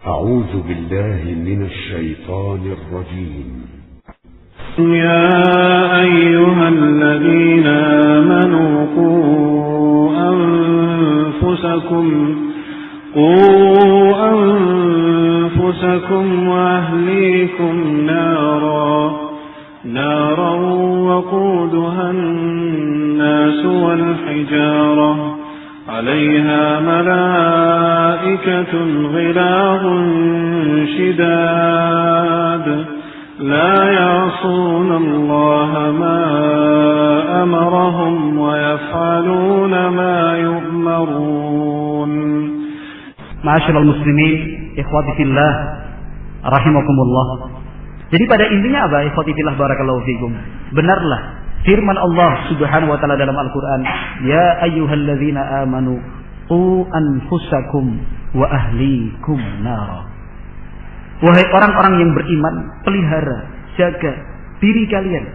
أعوذ بالله من الشيطان الرجيم. يا أيها الذين آمنوا قوا أنفسكم وأهليكم نارا وقودها الناس والحجارة عليها ملائكة غلاظ شداد لا يعصون الله ما أمرهم ويفعلون ما يؤمرون. Ma'asyiral muslimin, ikhwati fillah, rahimakumullah. Jadi pada intinya apa? Ikhwati fillah, barakallahu fikum. Benarlah firman Allah Subhanahu wa taala dalam Al-Qur'an, ya ayyuhalladzina amanu qu anfusakum wa ahlikum nara. Wahai orang-orang yang beriman, pelihara, jaga diri kalian,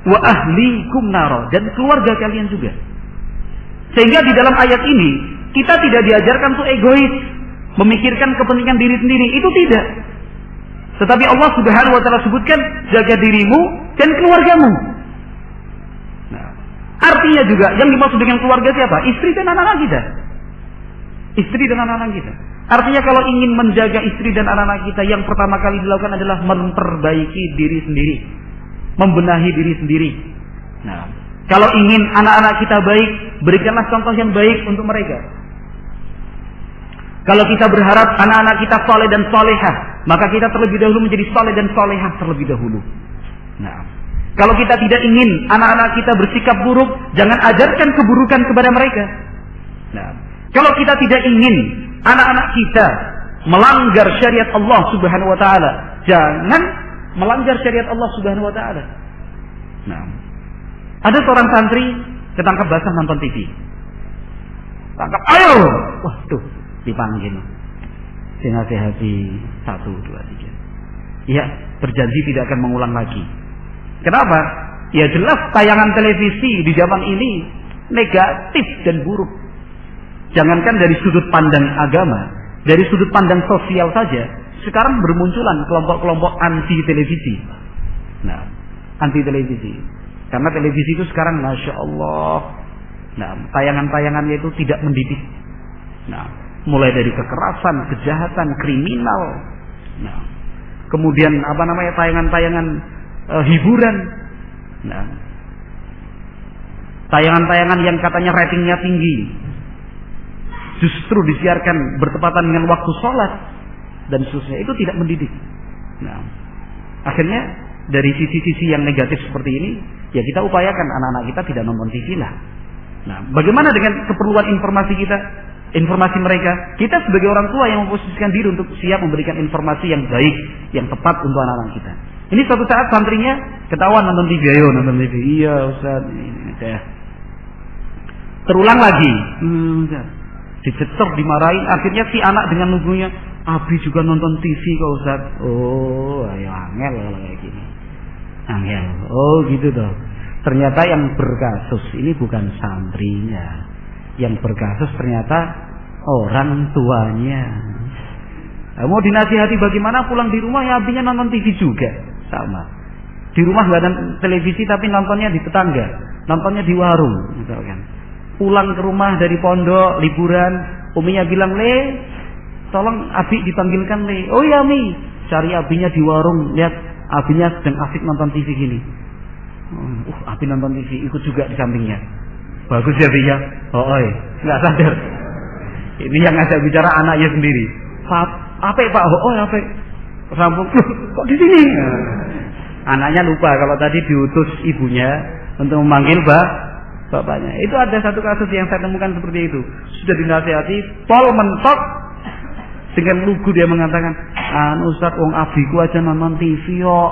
wa ahlikum nara, dan keluarga kalian juga. Sehingga di dalam ayat ini kita tidak diajarkan untuk egois, memikirkan kepentingan diri sendiri, itu tidak. Tetapi Allah Subhanahu wa taala sebutkan, jaga dirimu dan keluargamu. Nah, artinya juga yang dimaksud dengan keluarga siapa? Istri dan anak-anak kita. Istri dan anak-anak kita. Artinya kalau ingin menjaga istri dan anak-anak kita, yang pertama kali dilakukan adalah memperbaiki diri sendiri, membenahi diri sendiri. Nah, kalau ingin anak-anak kita baik, berikanlah contoh yang baik untuk mereka. Kalau kita berharap anak-anak kita saleh dan salehah, maka kita terlebih dahulu menjadi saleh dan salehah terlebih dahulu. Nah, kalau kita tidak ingin anak-anak kita bersikap buruk, jangan ajarkan keburukan kepada mereka. Nah, kalau kita tidak ingin anak-anak kita melanggar syariat Allah Subhanahu wa taala, jangan melanggar syariat Allah Subhanahu wa taala. Nah, ada seorang santri ketangkap basah nonton TV. Tangkap, ayo. Wah, tuh dipanggil. Dinasihati 1, 2, 3. Ya, berjanji tidak akan mengulang lagi. Kenapa? Ya jelas tayangan televisi di zaman ini negatif dan buruk. Jangankan dari sudut pandang agama, dari sudut pandang sosial saja, sekarang bermunculan kelompok-kelompok anti televisi. Nah, anti televisi. Karena televisi itu sekarang, Masya Allah, nah, tayangan-tayangannya itu tidak mendidik. Nah, mulai dari kekerasan, kejahatan, kriminal. Nah, kemudian tayangan-tayangan hiburan. Nah, tayangan-tayangan yang katanya ratingnya tinggi, justru disiarkan bertepatan dengan waktu sholat dan seterusnya, itu tidak mendidik. Nah, akhirnya dari sisi-sisi yang negatif seperti ini, ya kita upayakan anak-anak kita tidak nonton TV lah. Nah, bagaimana dengan keperluan informasi kita, informasi mereka? Kita sebagai orang tua yang memposisikan diri untuk siap memberikan informasi yang baik, yang tepat untuk anak-anak kita. Ini suatu saat santrinya ketahuan nonton TV, ayo nonton TV. Iya Ustaz, ini saya. Terulang lagi, dicecok, dimarahin. Akhirnya si anak dengan lugunya, Abi juga nonton TV kok Ustaz. Oh, ayo angel kalau kayak gini. Angel. Oh gitu toh. Ternyata yang berkasus ini bukan santrinya. Yang berkasus ternyata orang tuanya. Nah, mau dinasihati bagaimana, pulang di rumah ya abinya nonton TV juga. Sama. Di rumah nggak ada televisi tapi nontonnya di tetangga, nontonnya di warung misalkan. Pulang ke rumah dari pondok liburan, uminya bilang, "Le, tolong abi dipanggilkan, Le." "Oh ya Mi." Cari abinya di warung, lihat abinya sedang asik nonton TV gini. Abi nonton TV, ikut juga di sampingnya. Bagus ya Bi ya. Oh, nggak sadar. Ini yang ngajak bicara anaknya sendiri. Apa Pak? Oh, apa? Sambung. Kok di sini? Anaknya lupa kalau tadi diutus ibunya untuk memanggil bapaknya. Itu ada satu kasus yang saya temukan seperti itu. Sudah dinasihati, pol mentok. Dengan lugu dia mengatakan, Ustaz, wong abiku aja nonton TV kok.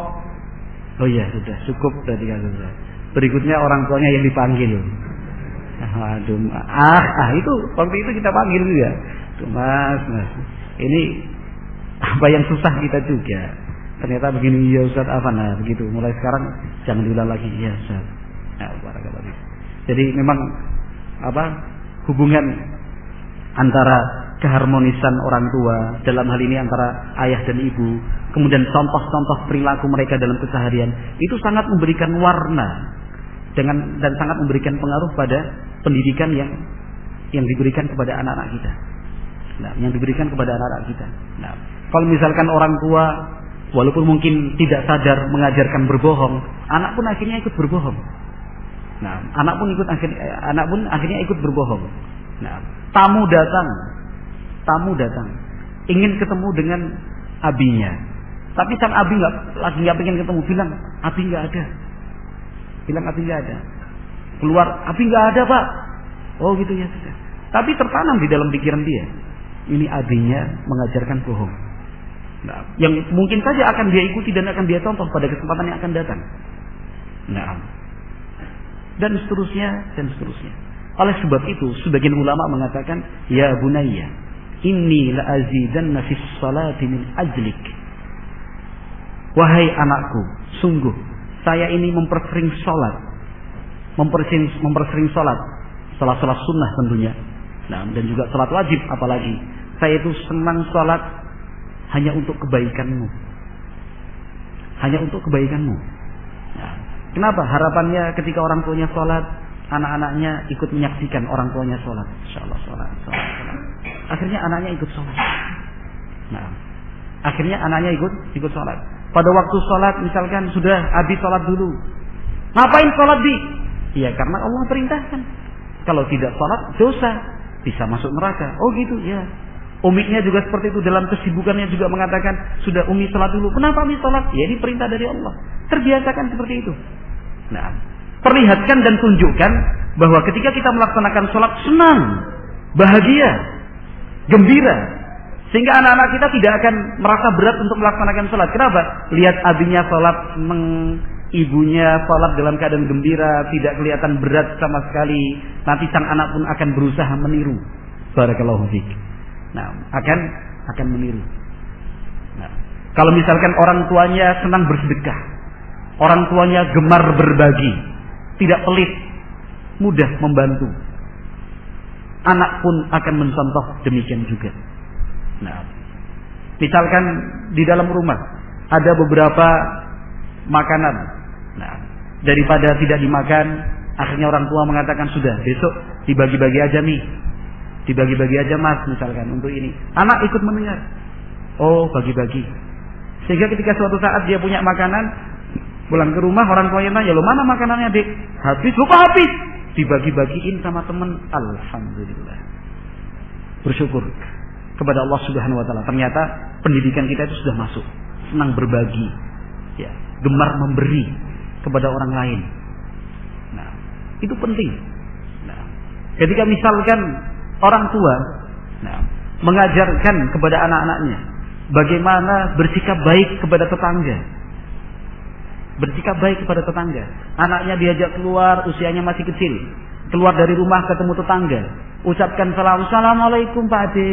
Oh iya, sudah cukup tadi kasusnya. Berikutnya orang tuanya yang dipanggil. Aduh, itu waktu itu kita panggil juga. Tuh, Mas, ini apa yang susah kita juga. Ternyata begini, ya Ustaz, nah begitu. Mulai sekarang jangan diulang lagi, ya Ustaz. Jadi memang hubungan antara keharmonisan orang tua, dalam hal ini antara ayah dan ibu, kemudian contoh-contoh perilaku mereka dalam keseharian, itu sangat memberikan warna dan sangat memberikan pengaruh pada pendidikan yang diberikan kepada anak-anak kita. Nah, yang diberikan kepada anak-anak kita. Nah, kalau misalkan orang tua walaupun mungkin tidak sadar mengajarkan berbohong, anak pun akhirnya ikut berbohong. Nah, anak pun akhirnya ikut berbohong. Nah, tamu datang, ingin ketemu dengan abinya. Tapi sang abi lagi nggak pengen ketemu, bilang abi nggak ada. Keluar, abi nggak ada pak. Oh gitu ya sudah. Tapi tertanam di dalam pikiran dia, ini abinya mengajarkan bohong. Nah, yang mungkin saja akan dia ikuti dan akan dia contoh pada kesempatan yang akan datang. Nah, dan seterusnya. Oleh sebab itu, sebagian ulama mengatakan, ya bunayya, inni la azidanna fis salati min ajlik. Wahai anakku, sungguh saya ini mempersering salat, salat sunnah tentunya. Nah, dan juga salat wajib apalagi. Saya itu senang salat hanya untuk kebaikanmu. Nah, kenapa? Harapannya ketika orang tuanya salat, anak-anaknya ikut menyaksikan orang tuanya salat. Insyaallah salat. Akhirnya anaknya ikut salat. Nah, akhirnya anaknya ikut salat. Pada waktu salat misalkan sudah habis salat dulu. Ngapain salat, Bi? Ya karena Allah perintahkan. Kalau tidak salat dosa, bisa masuk neraka. Oh gitu ya. Umiknya juga seperti itu, dalam kesibukannya juga mengatakan, sudah Umi salat dulu. Kenapa Umi salat? Ya ini perintah dari Allah. Terbiasakan seperti itu. Nah, perlihatkan dan tunjukkan bahwa ketika kita melaksanakan salat senang, bahagia, gembira, sehingga anak-anak kita tidak akan merasa berat untuk melaksanakan salat. Kenapa? Lihat abinya salat senang, ibunya salat dalam keadaan gembira, tidak kelihatan berat sama sekali. Nanti sang anak pun akan berusaha meniru. Barakallahu fiik. Nah, akan meniru. Nah, kalau misalkan orang tuanya senang bersedekah, orang tuanya gemar berbagi, tidak pelit, mudah membantu, anak pun akan mencontoh demikian juga. Nah, misalkan di dalam rumah ada beberapa makanan, nah, daripada tidak dimakan, akhirnya orang tua mengatakan sudah besok dibagi-bagi aja nih. Dibagi-bagi aja mas misalkan untuk ini. Anak ikut mendengar. Oh bagi-bagi. Sehingga ketika suatu saat dia punya makanan, pulang ke rumah orang tuanya tanya, lo mana makanannya dek? Habis. Lo kok habis? Dibagi-bagiin sama teman. Alhamdulillah. Bersyukur kepada Allah Subhanahu Wa Taala. Ternyata pendidikan kita itu sudah masuk. Senang berbagi, ya, gemar memberi kepada orang lain. Nah, itu penting. Nah, ketika misalkan orang tua mengajarkan kepada anak-anaknya bagaimana bersikap baik kepada tetangga. Anaknya diajak keluar, usianya masih kecil. Keluar dari rumah ketemu tetangga. Ucapkan salam. Assalamualaikum Pak Ade.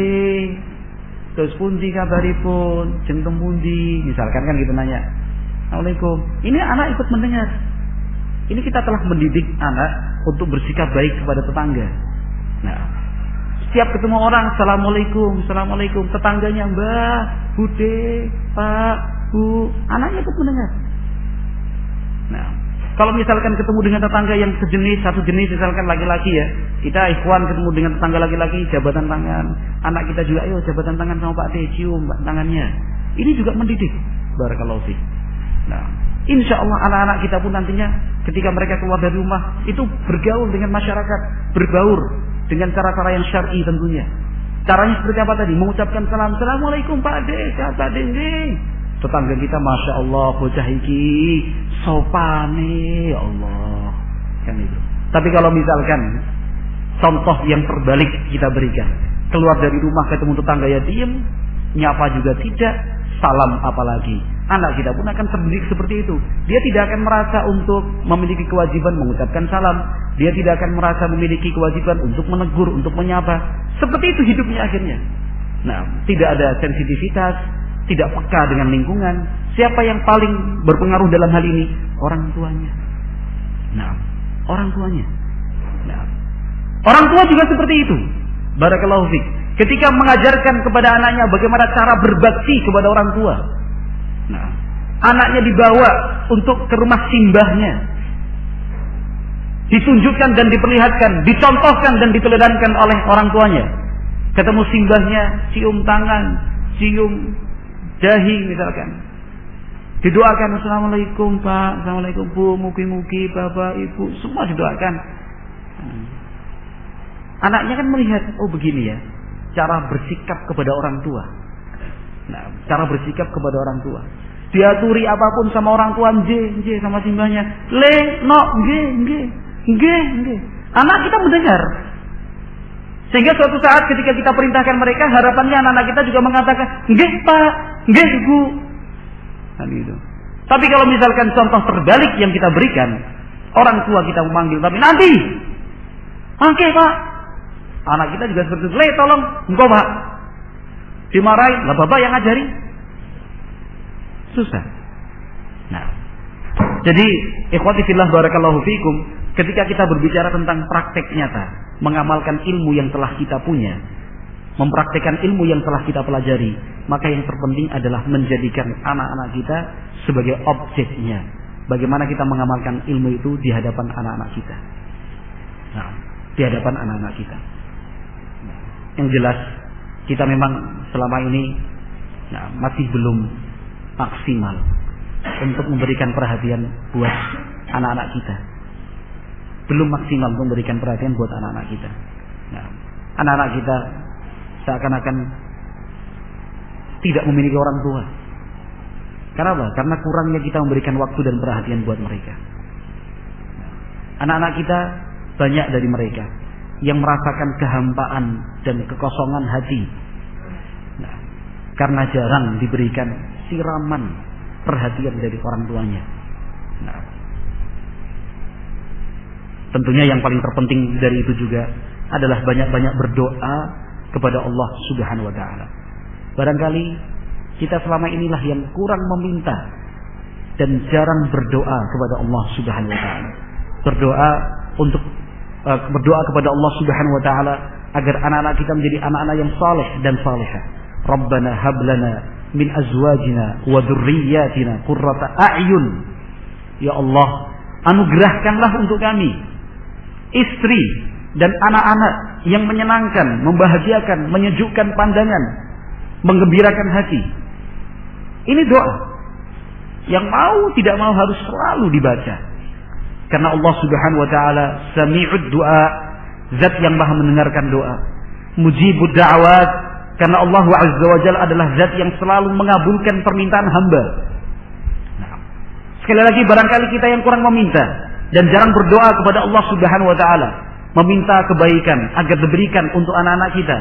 Terus pundi kabaripun? Jengtem pundi? Misalkan kan gitu nanya. Assalamualaikum. Ini anak ikut mendengar. Ini kita telah mendidik anak untuk bersikap baik kepada tetangga. Nah, setiap ketemu orang, assalamualaikum. Tetangganya Mbah, Bude, Pak, Bu, anaknya ikut mendengar. Nah, kalau misalkan ketemu dengan tetangga yang satu jenis, misalkan laki-laki ya, kita ikhwan ketemu dengan tetangga laki-laki, jabatan tangan. Anak kita juga, ayo jabatan tangan sama Pak D, cium tangannya. Ini juga mendidik. Barakallahu fiik. Nah, insya Allah anak-anak kita pun nantinya ketika mereka keluar dari rumah itu bergaul dengan masyarakat, berbaur dengan cara-cara yang syar'i tentunya. Caranya seperti apa tadi? Mengucapkan salam. Assalamualaikum Pak De, Pak Dending. Tetangga kita Masya Allah, bocah iki sopane, ya Allah. Kan itu. Tapi kalau misalkan contoh yang terbalik kita berikan. Keluar dari rumah ketemu tetangga ya diem, nyapa juga tidak, salam apalagi. Anak kita pun akan terdidik seperti itu. Dia tidak akan merasa untuk memiliki kewajiban mengucapkan salam. Dia tidak akan merasa memiliki kewajiban untuk menegur, untuk menyapa. Seperti itu hidupnya akhirnya. Nah, tidak ada sensitivitas, tidak peka dengan lingkungan. Siapa yang paling berpengaruh dalam hal ini? Orang tuanya. Nah, orang tuanya. Nah, orang tua juga seperti itu. Barakallahu fiik. ketika mengajarkan kepada anaknya bagaimana cara berbakti kepada orang tua. Nah, anaknya dibawa untuk ke rumah simbahnya, ditunjukkan dan diperlihatkan, dicontohkan dan diteladankan oleh orang tuanya. Ketemu simbahnya, cium tangan, cium dahi misalkan. Didoakan, assalamualaikum Pak, assalamualaikum Bu, mugi-mugi Bapak Ibu, semua didoakan. Anaknya kan melihat, oh begini ya cara bersikap kepada orang tua. Nah, cara bersikap kepada orang tua. Diaturi apapun sama orang tua, nggih sama simbahnya. Le, no, nggih. Anak kita mendengar. Sehingga suatu saat ketika kita perintahkan mereka, harapannya anak-anak kita juga mengatakan, nggih Pak, nggih Bu. Nah, gitu. Tapi kalau misalkan contoh terbalik yang kita berikan, orang tua kita memanggil, tapi nanti, oke Pak. Anak kita juga seperti itu, le tolong, engkau Pak. Dimarahin, lah Bapak yang ngajari. Susah. Nah, jadi ikhwati fillah barakallahu fikum, ketika kita berbicara tentang praktek nyata, mengamalkan ilmu yang telah kita punya, mempraktekkan ilmu yang telah kita pelajari, maka yang terpenting adalah menjadikan anak-anak kita sebagai objeknya. Bagaimana kita mengamalkan ilmu itu di hadapan anak-anak kita. Nah, di hadapan anak-anak kita. Yang jelas kita memang selama ini masih belum maksimal untuk memberikan perhatian buat anak-anak kita. Belum maksimal untuk memberikan perhatian buat anak-anak kita. Nah, anak-anak kita seakan-akan tidak memiliki orang tua. Kenapa? Karena kurangnya kita memberikan waktu dan perhatian buat mereka. Anak-anak kita, banyak dari mereka yang merasakan kehampaan dan kekosongan hati. Nah, karena jarang diberikan siraman perhatian dari orang tuanya. Nah, tentunya yang paling terpenting dari itu juga adalah banyak-banyak berdoa kepada Allah Subhanahu wa taala. Barangkali kita selama inilah yang kurang meminta dan jarang berdoa kepada Allah Subhanahu wa taala. Berdoa kepada Allah Subhanahu wa taala agar anak-anak kita menjadi anak-anak yang saleh dan salihah. Rabbana hab lana min azwajina wa dzurriyyatina qurrata a'yun. Ya Allah, anugerahkanlah untuk kami istri dan anak-anak yang menyenangkan, membahagiakan, menyejukkan pandangan, menggembirakan hati. Ini doa yang mau tidak mau harus selalu dibaca. Karena Allah Subhanahu wa taala Sami'ud du'a, zat yang Maha mendengarkan doa. Mujibud da'awat, karena Allah Azza wa Jalla adalah zat yang selalu mengabulkan permintaan hamba. Nah, sekali lagi barangkali kita yang kurang meminta dan jarang berdoa kepada Allah Subhanahu wa taala, meminta kebaikan agar diberikan untuk anak-anak kita,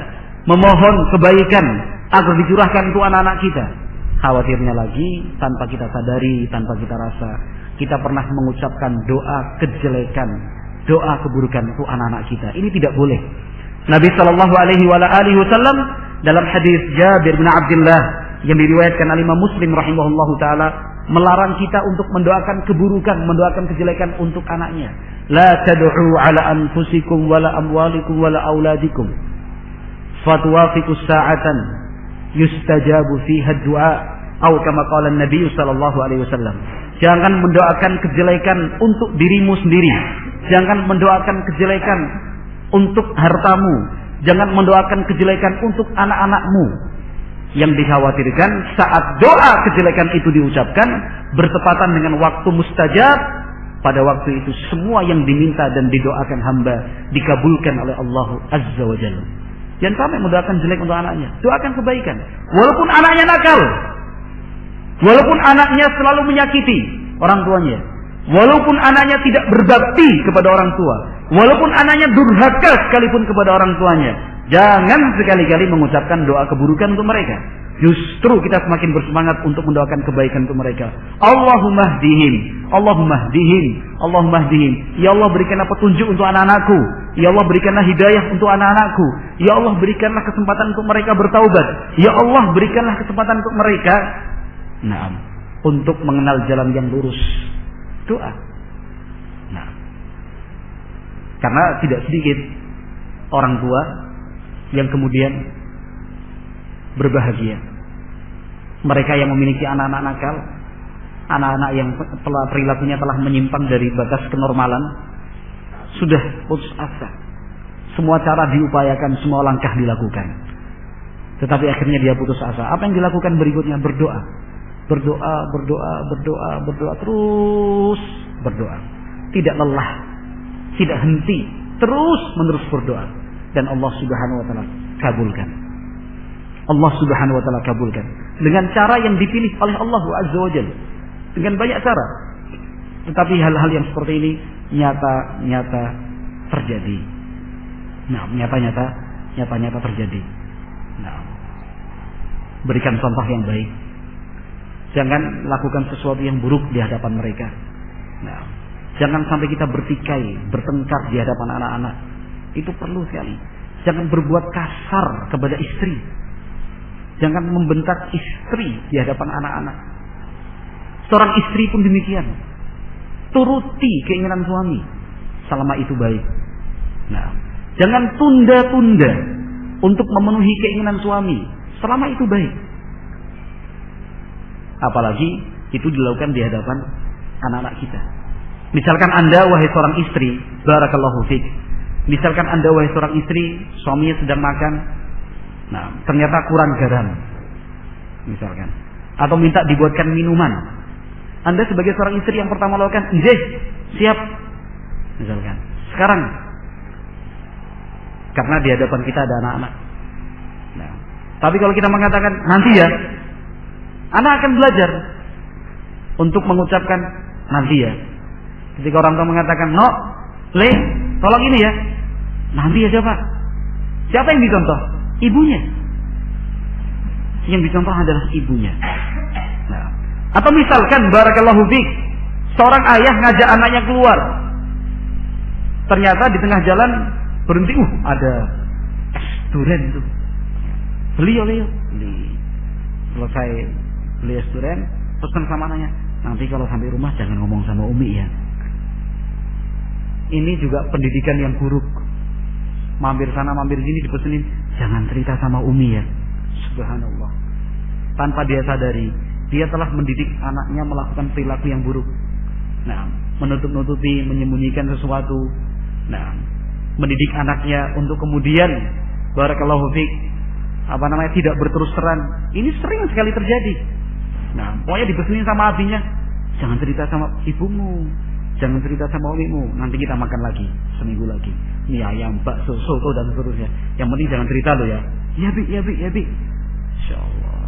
memohon kebaikan agar dicurahkan untuk anak-anak kita. Khawatirnya lagi, tanpa kita sadari, tanpa kita rasa, kita pernah mengucapkan doa kejelekan, doa keburukan untuk anak-anak kita. Ini tidak boleh. Nabi sallallahu alaihi wasallam dalam hadis Jabir bin Abdullah yang diriwayatkan oleh Imam Muslim rahimahullahu taala melarang kita untuk mendoakan keburukan, mendoakan kejelekan untuk anaknya. La tad'u ala anfusikum wala amwalikum wala auladikum fatwafiqus sa'atan yustajabu fiha du'a atau kama qala Nabi sallallahu alaihi wasallam. Jangan mendoakan kejelekan untuk dirimu sendiri. Jangan mendoakan kejelekan untuk hartamu. Jangan mendoakan kejelekan untuk anak-anakmu. Yang dikhawatirkan saat doa kejelekan itu diucapkan bertepatan dengan waktu mustajab, pada waktu itu semua yang diminta dan didoakan hamba dikabulkan oleh Allah Azza wa Jalla. Jangan sampai mendoakan jelek untuk anaknya. Doakan kebaikan. Walaupun anaknya nakal, walaupun anaknya selalu menyakiti orang tuanya, walaupun anaknya tidak berbakti kepada orang tua, walaupun anaknya durhaka sekalipun kepada orang tuanya, jangan sekali-kali mengucapkan doa keburukan untuk mereka. Justru kita semakin bersemangat untuk mendoakan kebaikan untuk mereka. Allahumma hdihim, Allahumma hdihim, Allahumma hdihim. Ya Allah, berikanlah petunjuk untuk anak-anakku. Ya Allah, berikanlah hidayah untuk anak-anakku. Ya Allah, berikanlah kesempatan untuk mereka bertaubat. Ya Allah, berikanlah kesempatan untuk mereka untuk mengenal jalan yang lurus. Doa. Nah, karena tidak sedikit orang tua yang kemudian berbahagia. Mereka yang memiliki anak-anak nakal, anak-anak yang perilakunya telah menyimpang dari batas kenormalan, sudah putus asa. Semua cara diupayakan, semua langkah dilakukan, tetapi akhirnya dia putus asa. Apa yang dilakukan berikutnya? Berdoa, terus berdoa, tidak lelah, tidak henti, terus menerus berdoa, dan Allah Subhanahu wa taala kabulkan. Allah Subhanahu wa taala kabulkan dengan cara yang dipilih oleh Allah Azza wa Jalla, dengan banyak cara. Tetapi hal-hal yang seperti ini nyata terjadi. Nah, nyata terjadi. Nah, berikan contoh yang baik. Jangan lakukan sesuatu yang buruk di hadapan mereka. Nah, jangan sampai kita bertikai, bertengkar di hadapan anak-anak. Itu perlu sekali. Jangan berbuat kasar kepada istri. Jangan membentak istri di hadapan anak-anak. Seorang istri pun demikian. Turuti keinginan suami selama itu baik. Nah, jangan tunda-tunda untuk memenuhi keinginan suami selama itu baik. Apalagi itu dilakukan di hadapan anak-anak kita. Misalkan Anda wahai seorang istri, barakallahu fiik. Misalkan Anda wahai seorang istri, suaminya sedang makan, nah ternyata kurang garam, misalkan, atau minta dibuatkan minuman. Anda sebagai seorang istri yang pertama lakukan, siap, misalkan, sekarang, karena di hadapan kita ada anak-anak. Nah, tapi kalau kita mengatakan nanti ya, anak akan belajar untuk mengucapkan nanti ya. Ketika orang tua mengatakan no, tolong ini ya, nanti aja Pak. Siapa yang dicontoh? Ibunya. Yang dicontoh adalah ibunya. Nah, atau misalkan barakallahu fiik, seorang ayah ngajak anaknya keluar. Ternyata di tengah jalan berhenti, ada es durian itu. Beli. Selesai beli es durian, pesan sama anaknya, nanti kalau sampai rumah jangan ngomong sama Umi ya. Ini juga pendidikan yang buruk. Mampir sana mampir sini dipesenin, jangan cerita sama Umi ya. Subhanallah. Tanpa dia sadari, dia telah mendidik anaknya melakukan perilaku yang buruk. Nah, menutup-nutupi, menyembunyikan sesuatu. Nah, mendidik anaknya untuk kemudian barakallahu fiik, tidak berterus terang. Ini sering sekali terjadi. Nah, pokoknya dipesenin sama abinya, jangan cerita sama ibumu, jangan cerita sama umimu, nanti kita makan lagi seminggu lagi. Mie ayam, bakso, soto dan seterusnya. Yang penting jangan cerita lo ya. Ya bi. Insyaallah.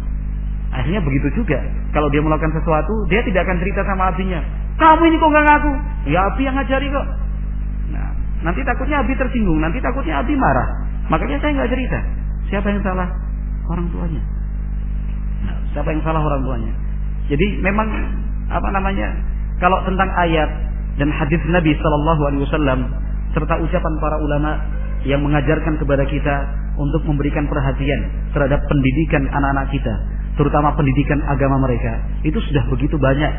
Akhirnya begitu juga. Kalau dia melakukan sesuatu, dia tidak akan cerita sama abinya. Kamu ini kok nggak ngaku? Ya abi yang ngajari kok. Nah, nanti takutnya abi tersinggung, nanti takutnya abi marah. Makanya saya nggak cerita. Siapa yang salah? Orang tuanya. Nah, siapa yang salah? Orang tuanya. Jadi memang kalau tentang ayat dan hadis Nabi Sallallahu Alaihi Wasallam serta ucapan para ulama yang mengajarkan kepada kita untuk memberikan perhatian terhadap pendidikan anak-anak kita, terutama pendidikan agama mereka, itu sudah begitu banyak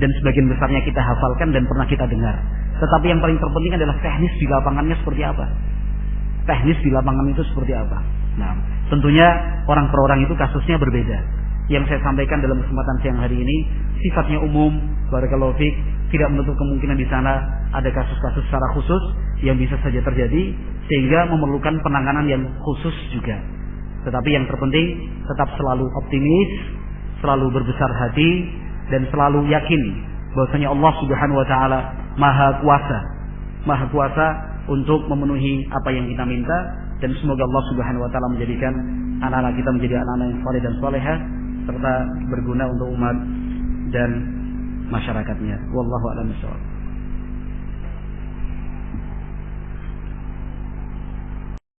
dan sebagian besarnya kita hafalkan dan pernah kita dengar. Tetapi yang paling terpenting adalah teknis di lapangannya seperti apa. Teknis di lapangan itu seperti apa. Nah, tentunya orang per orang itu kasusnya berbeda. Yang saya sampaikan dalam kesempatan siang hari ini sifatnya umum, barakallahu fiik, tidak menutup kemungkinan di sana ada kasus-kasus secara khusus yang bisa saja terjadi sehingga memerlukan penanganan yang khusus juga. Tetapi yang terpenting tetap selalu optimis, selalu berbesar hati dan selalu yakin bahwasanya Allah Subhanahu wa taala Maha Kuasa untuk memenuhi apa yang kita minta, dan semoga Allah Subhanahu wa taala menjadikan anak-anak kita menjadi anak-anak yang saleh dan salehah serta berguna untuk umat dan masyarakatnya. Wallahu a'lam bishawab.